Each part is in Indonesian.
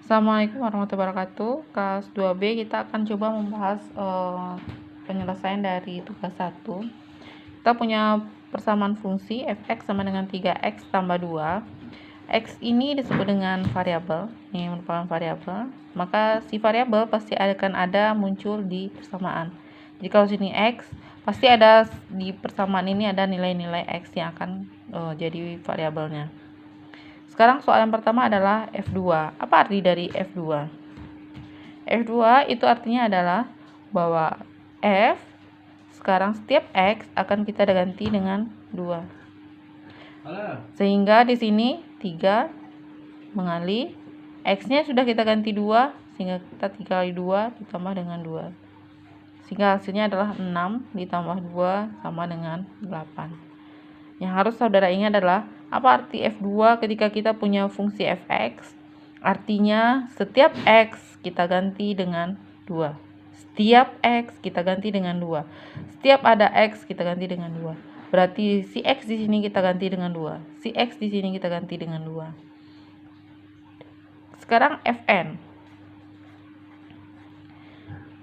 Assalamualaikum warahmatullahi wabarakatuh. Kelas 2B kita akan coba membahas penyelesaian dari tugas 1. Kita punya persamaan fungsi fx sama dengan 3x tambah 2. X ini disebut dengan variabel, ini merupakan variabel, maka si variabel pasti akan ada muncul di persamaan. Jadi kalau sini x, pasti ada di persamaan ini ada nilai-nilai x yang akan jadi variabelnya. Sekarang soal yang pertama adalah F2. Apa arti dari F2? F2 itu artinya adalah bahwa F sekarang setiap X akan kita ganti dengan 2. Sehingga di sini 3 mengalih, X-nya sudah kita ganti 2, sehingga kita 3 kali 2 ditambah dengan 2. Sehingga hasilnya adalah 6 ditambah 2 sama dengan 8. Yang harus saudara ingat adalah apa arti F2 ketika kita punya fungsi fx? Artinya setiap x kita ganti dengan 2. Setiap x kita ganti dengan 2. Setiap ada x kita ganti dengan 2. Berarti si x di sini kita ganti dengan 2. Si x di sini kita ganti dengan 2. Sekarang Fn.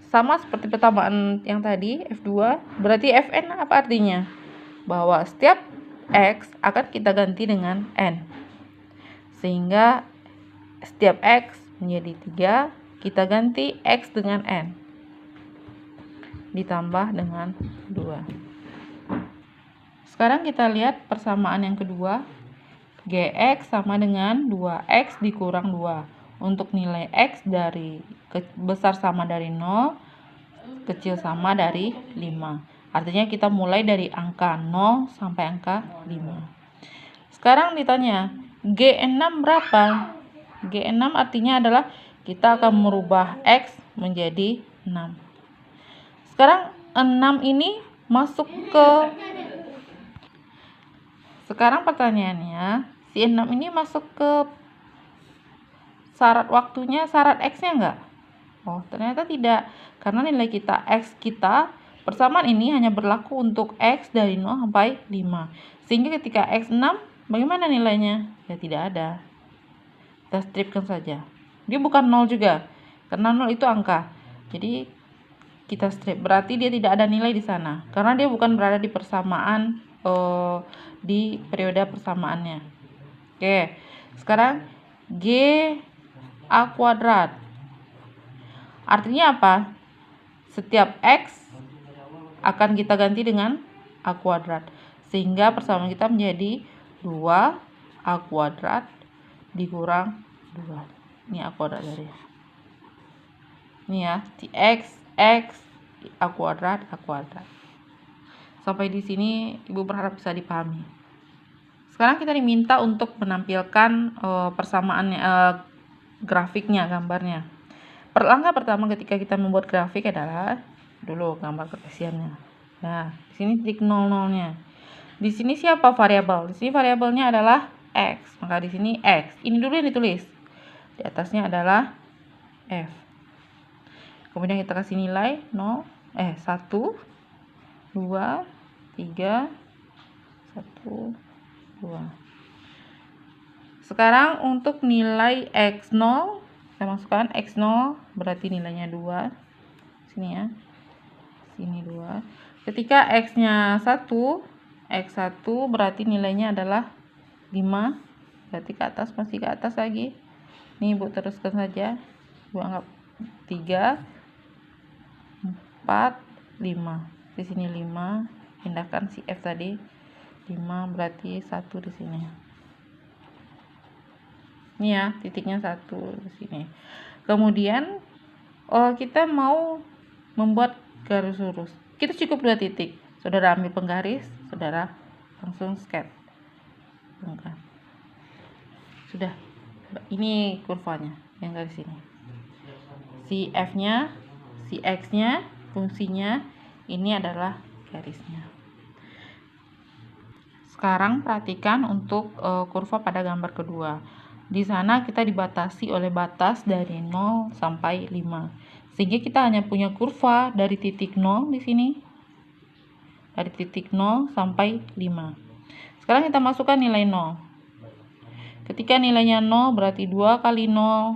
Sama seperti persamaan yang tadi, F2. Berarti Fn apa artinya? Bahwa setiap X akan kita ganti dengan N, sehingga setiap X menjadi 3, kita ganti X dengan N ditambah dengan 2. Sekarang kita lihat persamaan yang kedua, Gx sama dengan 2X dikurang 2. Untuk nilai X dari besar sama dari 0, kecil sama dari 5. Artinya kita mulai dari angka 0 sampai angka 5. Sekarang ditanya, G6 berapa? G6 artinya adalah kita akan merubah X menjadi 6. Sekarang 6 ini masuk ke... Sekarang pertanyaannya, si 6 ini masuk ke syarat waktunya, syarat X-nya enggak? Oh, ternyata tidak. Karena nilai kita X kita, persamaan ini hanya berlaku untuk X dari 0 sampai 5. Sehingga ketika X 6, bagaimana nilainya? Ya tidak ada. Kita stripkan saja. Dia bukan 0 juga. Karena 0 itu angka. Jadi kita strip. Berarti dia tidak ada nilai di sana. Karena dia bukan berada di persamaan, di periode persamaannya. Oke. Sekarang G A kuadrat. Artinya apa? Setiap X akan kita ganti dengan A kuadrat. Sehingga persamaan kita menjadi 2A kuadrat dikurang 2. Ini A kuadrat dari. Ini ya, si X A kuadrat, A kuadrat. Sampai di sini Ibu berharap bisa dipahami. Sekarang kita diminta untuk menampilkan persamaannya, grafiknya, gambarnya. Langkah pertama ketika kita membuat grafik adalah dulu gambar kartesiannya. Nah, di sini titik 00-nya. Di sini siapa variabel? Di sini variabelnya adalah X. Maka di sini X. Ini dulu yang ditulis. Di atasnya adalah F. Kemudian kita kasih nilai 1, 2, 3, 1, 2. Sekarang untuk nilai X0, kita masukkan X0 berarti nilainya 2. Sini ya. Sini 2. Ketika X-nya 1, X1 berarti nilainya adalah 5. Berarti ke atas, masih ke atas lagi. Nih Ibu teruskan saja. Ibu anggap 3, 4, 5. Di sini 5. Pindahkan si F tadi. 5 berarti 1 di sini. Ini ya, titiknya 1 di sini. Kemudian kita mau membuat garis lurus. Kita cukup 2 titik. Saudara ambil penggaris, saudara langsung sketch. Sudah. Ini kurvanya yang garis ini. Si F-nya, si X-nya, fungsinya, ini adalah garisnya. Sekarang perhatikan untuk kurva pada gambar kedua. Di sana kita dibatasi oleh batas dari 0 sampai 5. Sehingga kita hanya punya kurva dari titik 0 di sini. Dari titik 0 sampai 5. Sekarang kita masukkan nilai 0. Ketika nilainya 0 berarti 2 kali 0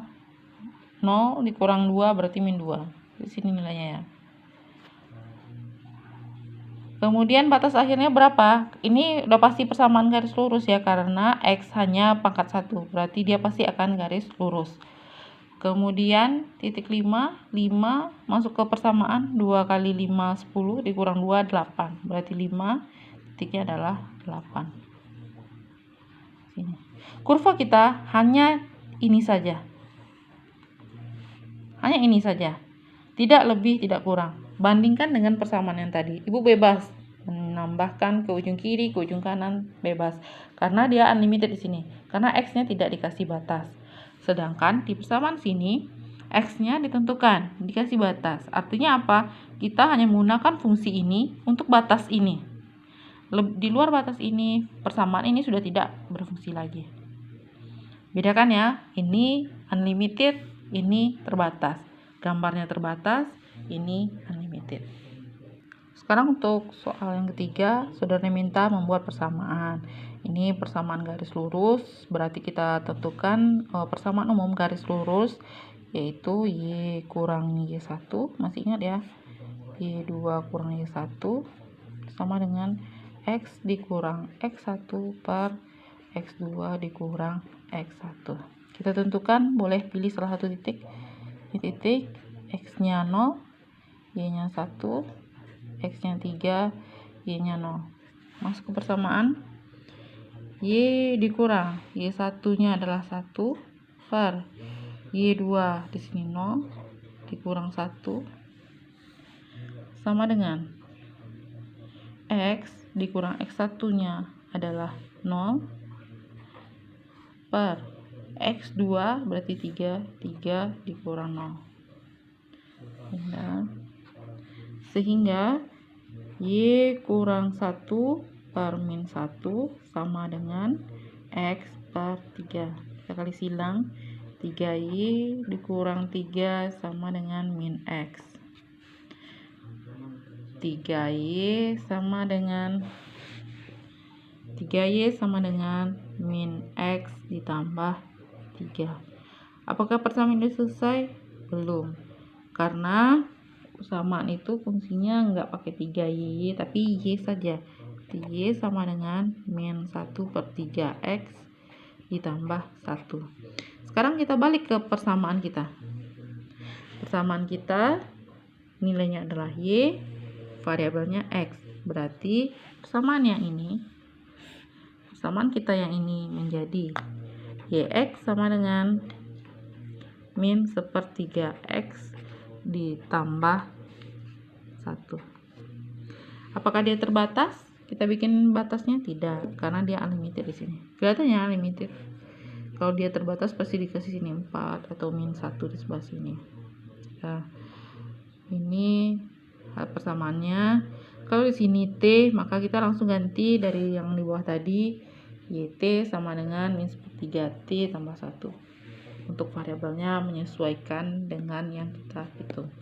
0 dikurang 2 berarti min 2. Di sini nilainya ya. Kemudian batas akhirnya berapa? Ini udah pasti persamaan garis lurus ya, karena X hanya pangkat 1. Berarti dia pasti akan garis lurus. Kemudian titik 5 masuk ke persamaan. 2 kali 5 10 dikurang 2 8. Berarti 5 titiknya adalah 8. Sini. Kurva kita hanya ini saja. Hanya ini saja. Tidak lebih, tidak kurang. Bandingkan dengan persamaan yang tadi. Ibu bebas menambahkan ke ujung kiri, ke ujung kanan, bebas. Karena dia unlimited di sini. Karena X-nya tidak dikasih batas. Sedangkan di persamaan sini, X-nya ditentukan, dikasih batas. Artinya apa? Kita hanya menggunakan fungsi ini untuk batas ini. Di luar batas ini, persamaan ini sudah tidak berfungsi lagi. Bedakan ya, ini unlimited, ini terbatas. Gambarnya terbatas, ini unlimited. Sekarang untuk soal yang ketiga, saudara minta membuat persamaan. Ini persamaan garis lurus, berarti kita tentukan persamaan umum garis lurus, yaitu Y kurang Y1, masih ingat ya, Y2 kurang Y1, sama dengan X dikurang X1 per X2 dikurang X1. Kita tentukan, boleh pilih salah satu titik. Ini titik, X-nya 0, Y-nya 1, X-nya 3, Y-nya 0. Masuk ke persamaan. Y dikurang Y1-nya adalah 1 per Y2 di sini 0 dikurang 1 sama dengan X dikurang X1-nya adalah 0 per X2 berarti 3 dikurang 0. Sehingga Y kurang 1 per min 1 sama dengan X per 3. Kita kali silang, 3Y dikurang 3 sama dengan min X. 3Y sama dengan min X ditambah 3. Apakah persamaan ini selesai? Belum. Karena persamaan itu fungsinya nggak pakai 3Y, tapi Y saja. Y sama dengan min 1 per 3X ditambah 1. Sekarang kita balik ke persamaan kita. Persamaan kita nilainya adalah Y, variabelnya X. Berarti persamaan kita yang ini menjadi YX sama dengan min 1/3X ditambah 1. Apakah dia terbatas? Kita bikin batasnya tidak, karena dia unlimited di sini. Kelihatannya unlimited. Kalau dia terbatas pasti dikasih sini 4 atau min 1 di sebelah sini. Nah, ini persamaannya. Kalau di sini T, maka kita langsung ganti dari yang di bawah tadi, YT sama dengan min 1/3T tambah 1. Untuk variabelnya menyesuaikan dengan yang kita hitung.